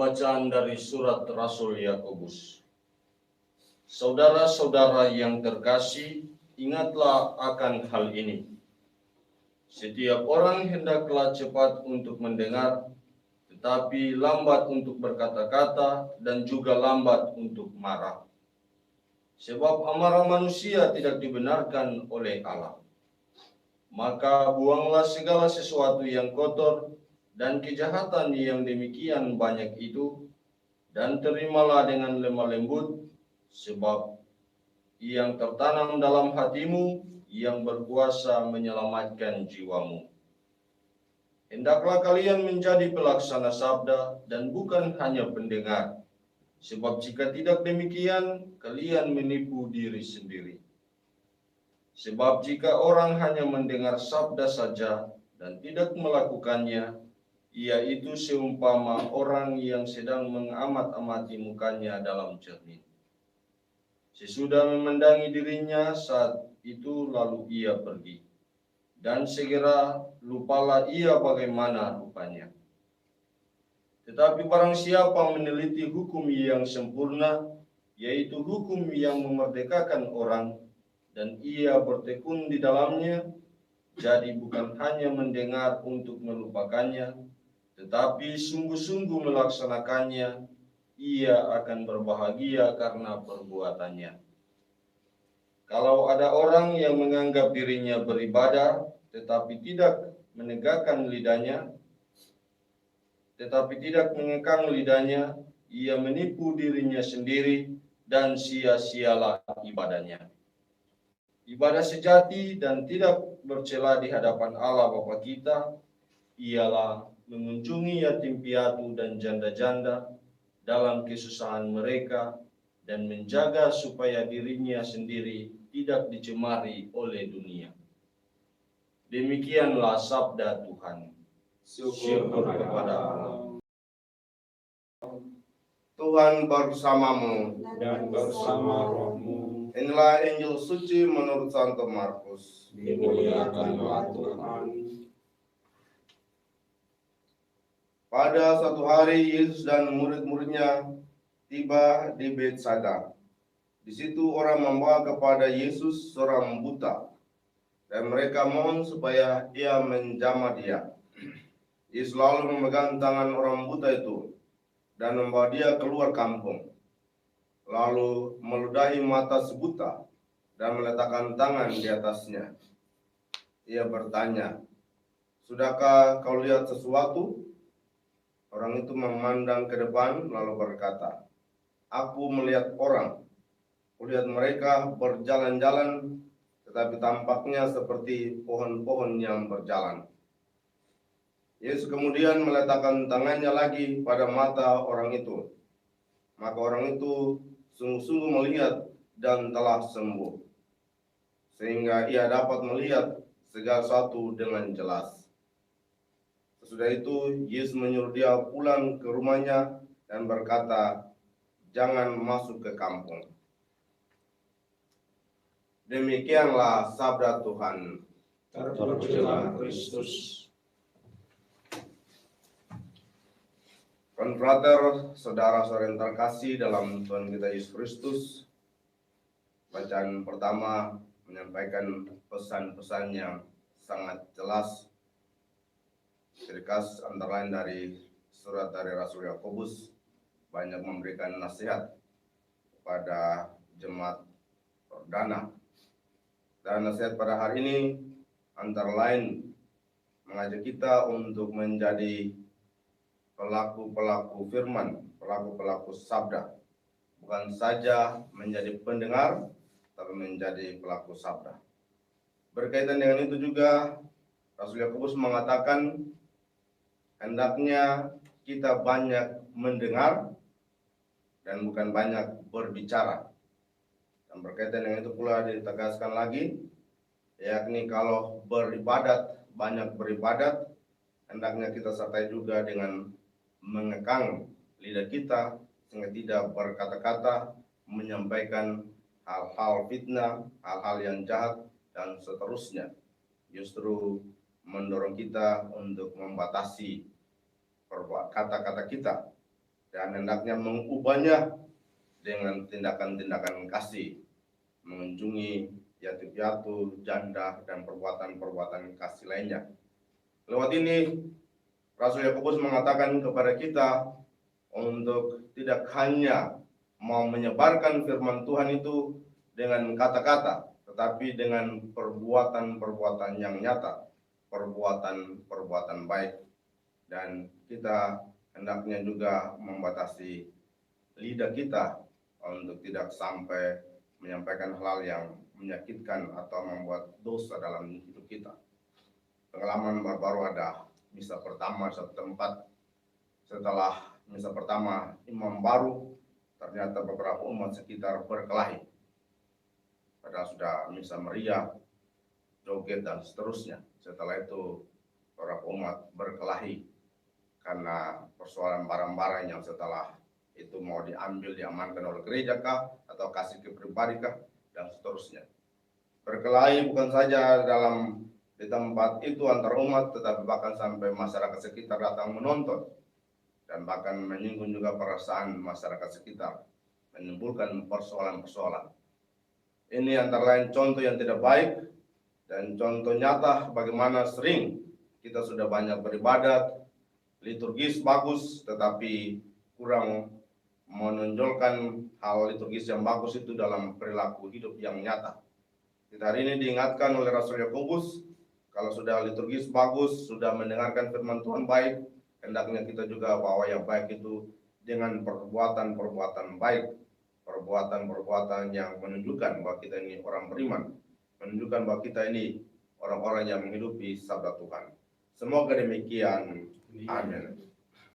Pembacaan dari surat Rasul Yakobus. Saudara-saudara yang terkasih, ingatlah akan hal ini. Setiap orang hendaklah cepat untuk mendengar, tetapi lambat untuk berkata-kata dan juga lambat untuk marah. Sebab amarah manusia tidak dibenarkan oleh Allah. Maka buanglah segala sesuatu yang kotor dan kejahatan yang demikian banyak itu, dan terimalah dengan lemah lembut, sebab yang tertanam dalam hatimu yang berkuasa menyelamatkan jiwamu. Hendaklah kalian menjadi pelaksana sabda dan bukan hanya pendengar, sebab jika tidak demikian, kalian menipu diri sendiri. Sebab jika orang hanya mendengar sabda saja dan tidak melakukannya, ia itu seumpama orang yang sedang mengamat-amati mukanya dalam cermin. Sesudah memandangi dirinya saat itu lalu ia pergi, dan segera lupalah ia bagaimana rupanya. Tetapi barang siapa meneliti hukum yang sempurna, yaitu hukum yang memerdekakan orang, dan ia bertekun di dalamnya, jadi bukan hanya mendengar untuk melupakannya, tetapi sungguh-sungguh melaksanakannya, ia akan berbahagia karena perbuatannya. Kalau ada orang yang menganggap dirinya beribadah, tetapi tidak menegakkan lidahnya, mengekang lidahnya, ia menipu dirinya sendiri dan sia-sialah ibadahnya. Ibadah sejati dan tidak bercela di hadapan Allah Bapa kita ialah mengunjungi yatim piatu dan janda-janda dalam kesusahan mereka dan menjaga supaya dirinya sendiri tidak dicemari oleh dunia. Demikianlah sabda Tuhan. Syukur kepada Allah. Tuhan bersamamu dan bersama rohmu. Inilah Injil suci menurut Santo Markus. Dimuliakanlah Tuhan. Pada suatu hari Yesus dan murid-muridnya tiba di Betsaida. Di situ orang membawa kepada Yesus seorang buta, dan mereka mohon supaya ia menjamah dia. Yesus lalu memegang tangan orang buta itu dan membawa dia keluar kampung. Lalu meludahi mata si buta dan meletakkan tangan di atasnya. Ia bertanya, "Sudahkah kau lihat sesuatu?" Orang itu memandang ke depan lalu berkata, "Aku melihat orang. Kulihat mereka berjalan-jalan, tetapi tampaknya seperti pohon-pohon yang berjalan." Yesus kemudian meletakkan tangannya lagi pada mata orang itu. Maka orang itu sungguh-sungguh melihat dan telah sembuh, sehingga ia dapat melihat segala sesuatu dengan jelas. Sesudah itu Yesus menyuruh dia pulang ke rumahnya dan berkata, "Jangan masuk ke kampung." Demikianlah sabda Tuhan. Terpujilah Kristus. Konfrater, saudara-saudara yang terkasih dalam Tuhan kita Yesus Kristus, bacaan pertama menyampaikan pesan-pesan yang sangat jelas, ringkas antara lain dari surat dari Rasul Yakobus, banyak memberikan nasihat kepada jemaat perdana. Dan nasihat pada hari ini antara lain mengajak kita untuk menjadi pelaku-pelaku firman, pelaku-pelaku sabda. Bukan saja menjadi pendengar, tapi menjadi pelaku sabda. Berkaitan dengan itu juga, Rasul Yakobus mengatakan, hendaknya kita banyak mendengar dan bukan banyak berbicara. Dan berkaitan dengan itu pula ditegaskan lagi, yakni kalau beribadat, banyak beribadat, hendaknya kita sertai juga dengan mengekang lidah kita sehingga tidak berkata-kata menyampaikan hal-hal fitnah, hal-hal yang jahat dan seterusnya. Justru mendorong kita untuk membatasi kata-kata kita dan hendaknya mengubahnya dengan tindakan-tindakan kasih, mengunjungi yatim piatu, janda, dan perbuatan-perbuatan kasih lainnya. Lewat ini, Rasul Yakobus mengatakan kepada kita untuk tidak hanya mau menyebarkan firman Tuhan itu dengan kata-kata, tetapi dengan perbuatan-perbuatan yang nyata, perbuatan-perbuatan baik. Dan kita hendaknya juga membatasi lidah kita untuk tidak sampai menyampaikan hal yang menyakitkan atau membuat dosa dalam hidup kita. Pengalaman baru ada misa pertama satu tempat. Setelah misa pertama imam baru, ternyata beberapa umat sekitar berkelahi. Padahal sudah misa meriah, joget dan seterusnya. Setelah itu beberapa umat berkelahi karena persoalan barang-barang yang setelah itu mau diambil, diamankan oleh gereja kah, atau kasih ke pribadi kah, dan seterusnya. Berkelahi bukan saja di tempat itu antar umat, tetapi bahkan sampai masyarakat sekitar datang menonton, dan bahkan menyinggung juga perasaan masyarakat sekitar, menimbulkan persoalan-persoalan. Ini antara lain contoh yang tidak baik, dan contoh nyata bagaimana sering kita sudah banyak beribadat, liturgis bagus, tetapi kurang menonjolkan hal liturgis yang bagus itu dalam perilaku hidup yang nyata. Kita hari ini diingatkan oleh Rasul Yakobus, kalau sudah liturgis bagus, sudah mendengarkan firman Tuhan baik, hendaknya kita juga bawa yang baik itu dengan perbuatan-perbuatan baik, perbuatan-perbuatan yang menunjukkan bahwa kita ini orang beriman, menunjukkan bahwa kita ini orang-orang yang menghidupi sabda Tuhan. Semoga demikian. Amin.